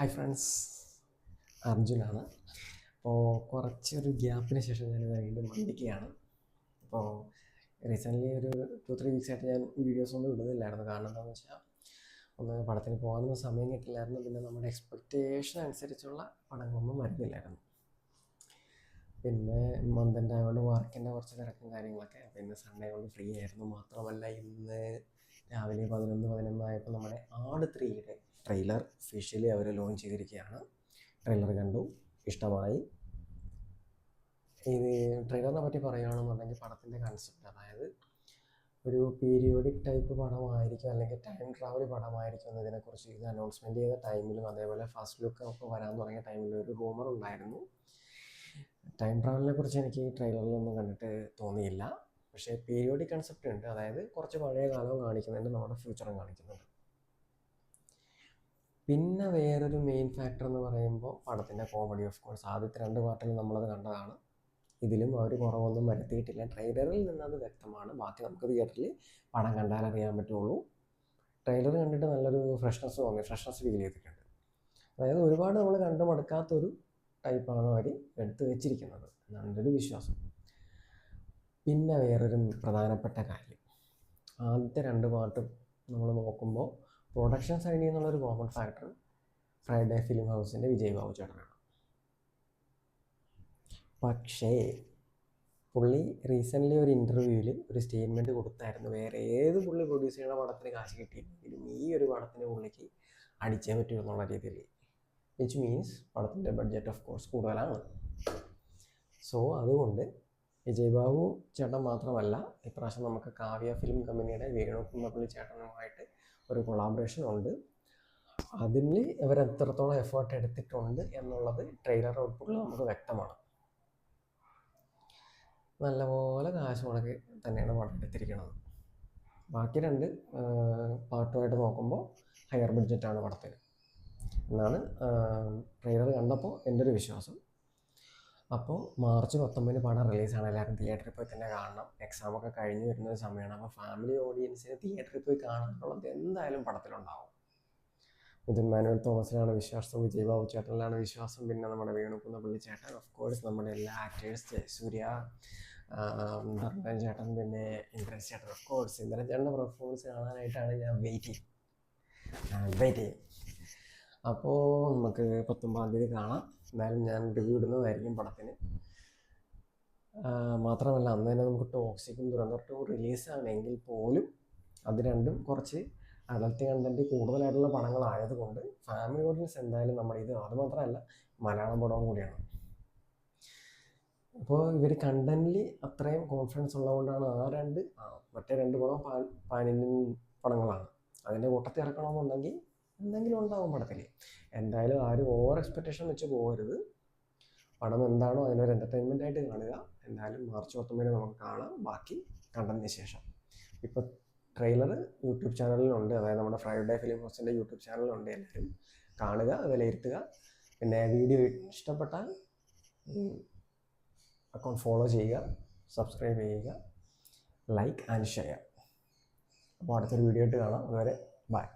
Hi friends, അർജുനാണ്. അപ്പോൾ കുറച്ചൊരു ഗ്യാപ്പിന് ശേഷം ഞാൻ വീണ്ടും വന്നിരിക്കുകയാണ്. അപ്പോൾ റീസെൻ്റ്ലി ഒരു 2-3 വീക്സായിട്ട് ഞാൻ വീഡിയോസൊന്നും ഇടുന്നില്ലായിരുന്നു. കാരണം എന്താണെന്ന് വെച്ചാൽ ഒന്ന് പടത്തിന് പോകാനൊന്നും സമയം കിട്ടില്ലായിരുന്നു. പിന്നെ നമ്മുടെ എക്സ്പെക്റ്റേഷൻ അനുസരിച്ചുള്ള പടങ്ങളൊന്നും വരുന്നില്ലായിരുന്നു. പിന്നെ മന്ത് ആയതുകൊണ്ട് വർക്കിൻ്റെ കുറച്ച് തിരക്കും കാര്യങ്ങളൊക്കെ. പിന്നെ സൺഡേ കൊണ്ട് ഫ്രീ ആയിരുന്നു. മാത്രമല്ല ഇന്ന് രാവിലെ 11 ആയപ്പോൾ നമ്മുടെ ആട് 3യുടെ ട്രെയിലർ ഒഫീഷ്യലി അവർ ലോഞ്ച് ചെയ്തിരിക്കുകയാണ്. ട്രെയിലർ കണ്ടു, ഇഷ്ടമായി. ഇത് ട്രെയിലറിനെ പറ്റി പറയുകയാണെന്നുണ്ടെങ്കിൽ പടത്തിൻ്റെ കൺസെപ്റ്റ്, അതായത് ഒരു പീരിയോഡിക് ടൈപ്പ് പടമായിരിക്കും അല്ലെങ്കിൽ ടൈം ട്രാവൽ പടമായിരിക്കും എന്നതിനെക്കുറിച്ച് ഇത് അനൗൺസ്മെൻറ്റ് ചെയ്ത ടൈമിലും അതേപോലെ ഫസ്റ്റ് ലുക്ക് ഒക്കെ വരാൻ തുടങ്ങിയ ടൈമിലും ഒരു റൂമർ ഉണ്ടായിരുന്നു. ടൈം ട്രാവലിനെ കുറിച്ച് എനിക്ക് ഈ ട്രെയിലറിലൊന്നും കണ്ടിട്ട് തോന്നിയില്ല. പക്ഷേ പീരിയോഡിക് കൺസെപ്റ്റ് ഉണ്ട്, അതായത് കുറച്ച് പഴയ കാലവും കാണിക്കുന്നുണ്ട്, നമ്മുടെ ഫ്യൂച്ചറും കാണിക്കുന്നുണ്ട്. പിന്നെ വേറൊരു മെയിൻ ഫാക്ടർ എന്ന് പറയുമ്പോൾ പടത്തിൻ്റെ കോമഡി. ഓഫ് കോഴ്സ് ആദ്യത്തെ 2 പാർട്ടിലും നമ്മളത് കണ്ടതാണ്. ഇതിലും അവർ കുറവൊന്നും വരുത്തിയിട്ടില്ല. ട്രെയിലറിൽ നിന്നത് വ്യക്തമാണ്. ബാക്കി നമുക്ക് തിയേറ്ററിൽ പടം കണ്ടാൽ അറിയാൻ പറ്റുള്ളൂ. ട്രെയിലർ കണ്ടിട്ട് നല്ലൊരു ഫ്രഷ്നെസ് ഫീൽ ചെയ്തിട്ടുണ്ട്. അതായത് ഒരുപാട് നമ്മൾ കണ്ടു മടുക്കാത്തൊരു ടൈപ്പാണ് അവർ എടുത്തു വെച്ചിരിക്കുന്നത് എന്നാണ് എൻ്റെ ഒരു വിശ്വാസം. പിന്നെ വേറൊരു പ്രധാനപ്പെട്ട കാര്യം, ആദ്യത്തെ 2 പാർട്ടും നമ്മൾ നോക്കുമ്പോൾ പ്രൊഡക്ഷൻ സൈഡിൽ നിന്നുള്ളൊരു കോമൺ ഫാക്ടർ ഫ്രൈഡേ ഫിലിം ഹൗസിൻ്റെ വിജയ് ബാബു ചേട്ടനാണ്. പക്ഷേ പുള്ളി റീസെൻ്റ്ലി ഒരു ഇൻ്റർവ്യൂവിൽ ഒരു സ്റ്റേറ്റ്മെൻറ്റ് കൊടുത്തായിരുന്നു, വേറെ ഏത് പുള്ളി പ്രൊഡ്യൂസ് ചെയ്യുന്ന പടത്തിന് കാശ് കിട്ടിയില്ലെങ്കിലും ഈ ഒരു പടത്തിന് പുള്ളിക്ക് അടിച്ചേ പറ്റൂ എന്നുള്ള രീതിയിൽ. വിച്ച് മീൻസ് പടത്തിൻ്റെ ബഡ്ജറ്റ് ഓഫ് കോഴ്സ് കൂടുതലാണ്. സോ അതുകൊണ്ട് വിജയ് ബാബു ചേട്ടൻ മാത്രമല്ല, ഇപ്രാവശ്യം നമുക്ക് കാവ്യ ഫിലിം കമ്പനിയുടെ വേണു കുന്നപ്പള്ളി ചേട്ടനുമായിട്ട് ഒരു കൊളാബറേഷൻ ഉണ്ട്. അതിൽ ഇവർ എത്രത്തോളം എഫേർട്ട് എടുത്തിട്ടുണ്ട് എന്നുള്ളത് ട്രെയിലർ ഔട്ട്പുട്ടിൽ നമുക്ക് വ്യക്തമാണ്. നല്ലപോലെ കാശ് മുടക്കി തന്നെയാണ് പടം എടുത്തിരിക്കുന്നത്. ബാക്കി 2 പാർട്ടുമായിട്ട് നോക്കുമ്പോൾ ഹയർ ബഡ്ജറ്റാണ് പടത്തിന് എന്നാണ് ട്രെയിലർ കണ്ടപ്പോൾ എൻ്റെ ഒരു വിശ്വാസം. അപ്പോൾ മാർച്ച് 19 പടം റിലീസാണ്. എല്ലാവരും തിയേറ്ററിൽ പോയി തന്നെ കാണണം. എക്സാമൊക്കെ കഴിഞ്ഞ് വരുന്നൊരു സമയമാണ്. അപ്പോൾ ഫാമിലി ഓഡിയൻസിന് തിയേറ്ററിൽ പോയി കാണാനുള്ളത് എന്തായാലും പടത്തിലുണ്ടാവും. മിഥുൻ മാനുവൽ തോമസിലാണ് വിശ്വാസം, വിജയ് ബാബു ചേട്ടനിലാണ് വിശ്വാസം, പിന്നെ നമ്മുടെ വേണു കുന്നപ്പള്ളി ചേട്ടൻ, ഓഫ് കോഴ്സ് നമ്മുടെ എല്ലാ ആക്ടേഴ്സ്, ജയസൂര്യ, ധർമ്മൻ ചേട്ടൻ, പിന്നെ ഇന്ദ്രൻ ചേട്ടൻ. ഓഫ് കോഴ്സ് ഇന്ദ്രൻ ചേട്ടൻ്റെ പെർഫോമൻസ് കാണാനായിട്ടാണ് ഞാൻ വെയിറ്റ് ചെയ്യും. അപ്പോൾ നമുക്ക് 19-ാം തീയതി കാണാം. എന്തായാലും ഞാൻ റിവ്യൂ ഇടുന്നതായിരിക്കും പടത്തിന്. മാത്രമല്ല അന്ന് തന്നെ നമുക്ക് ടോക്സിക്കും ദുരന്തർ 2 റിലീസാണെങ്കിൽ പോലും അത് രണ്ടും കുറച്ച് അഡൽട്ട് കണ്ടൻറ്റ് കൂടുതലായിട്ടുള്ള പടങ്ങളായതുകൊണ്ട് ഫാമിലി ഓഡിയൻസ് എന്തായാലും നമ്മുടെ ഇത്, അതുമാത്രമല്ല മലയാളം പടവും കൂടിയാണ്. അപ്പോൾ ഇവർ കണ്ടൻറ്റിൽ അത്രയും കോൺഫിഡൻസ് ഉള്ളതുകൊണ്ടാണ് മറ്റേ 2 പടം പാൻ ഇന്ത്യൻ പടങ്ങളാണ്. അതിൻ്റെ കൂട്ടത്തിൽ ഇറക്കണമെന്നുണ്ടെങ്കിൽ എന്തെങ്കിലും ഉണ്ടാവും പടത്തിൽ. എന്തായാലും ആരും ഓവർ എക്സ്പെക്റ്റേഷൻ വെച്ച് പോകരുത്. പടം എന്താണോ അതിനൊരു എൻ്റർടൈൻമെൻ്റ് ആയിട്ട് കാണുക. എന്തായാലും മാർച്ച് 19 നമുക്ക് കാണാം, ബാക്കി കണ്ടതിന് ശേഷം. ഇപ്പോൾ ട്രെയിലർ യൂട്യൂബ് ചാനലിലുണ്ട്, അതായത് നമ്മുടെ ഫ്രൈഡേ ഫിലിം ഹൗസിൻ്റെ യൂട്യൂബ് ചാനലിലുണ്ട്. എല്ലാവരും കാണുക, വിലയിരുത്തുക. പിന്നെ വീഡിയോ ഇഷ്ടപ്പെട്ടാൽ അക്കൗണ്ട് ഫോളോ ചെയ്യുക, സബ്സ്ക്രൈബ് ചെയ്യുക, ലൈക്ക് ആൻഡ് ഷെയർ. അപ്പോൾ അടുത്തൊരു വീഡിയോ ആയിട്ട് കാണാം. അതുവരെ ബൈ.